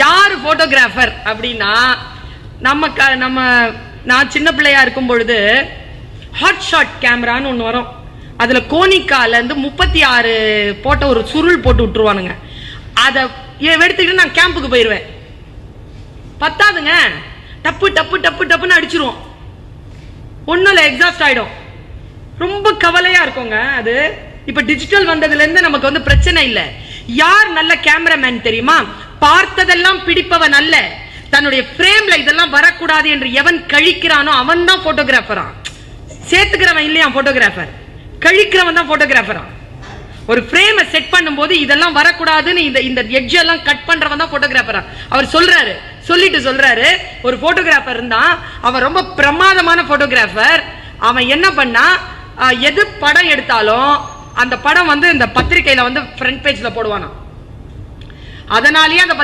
யார் போட்டோகிராஃபர் அப்படின்னா நான் சின்ன பிள்ளையா இருக்கும் பொழுது ஹாட் ஷாட் கேமரான்னு ஒன்று வரும். அதுல கோனிக்கால இருந்து 36 போட்ட ஒரு சுருள் போட்டு விட்டுருவானுங்க. அதை எடுத்துக்கிட்டு நான் கேம்புக்கு போயிடுவேன். பத்தாதுங்க, டப்பு டப்பு டப்பு டப்புன்னு அடிச்சிருவோம். ஒன்னும் இல்லை, எக்ஸாஸ்ட் ஆயிடும். ரொம்ப கவலையா இருக்குங்க. அது இப்ப டிஜிட்டல் வந்ததுல இருந்து நமக்கு வந்து பிரச்சனை இல்லை. யார் நல்ல கேமராமேன் தெரியுமா? பார்த்ததெல்லாம் பிடிப்பவன் அல்ல, தன்னுடைய பிரேம்ல இதெல்லாம் வரக்கூடாது என்று எவன் கழிக்கிறானோ அவன் தான் போட்டோகிராஃபரா. சேர்த்துக்கிறவன் இல்லையா போட்டோகிராஃபர், கழிக்கிறவன் தான் போட்டோகிராஃபரா. ஒரு பிரேமை செட் பண்ணும் போது இதெல்லாம் வரக்கூடாதுன்னு இந்த எட்ஜ் எல்லாம் கட் பண்றவன் தான் போட்டோகிராஃபரா. அவர் சொல்றாரு ஒரு போட்டோகிராஃபர் இருந்தா, அவன் ரொம்ப பிரமாதமான போட்டோகிராஃபர். அவன் என்ன பண்ணா, எது படம் எடுத்தாலும் அந்த படம் வந்து இந்த பத்திரிகையில வந்து ஃப்ரண்ட் பேஜ்ல போடுவானா. அதனாலேயே அந்த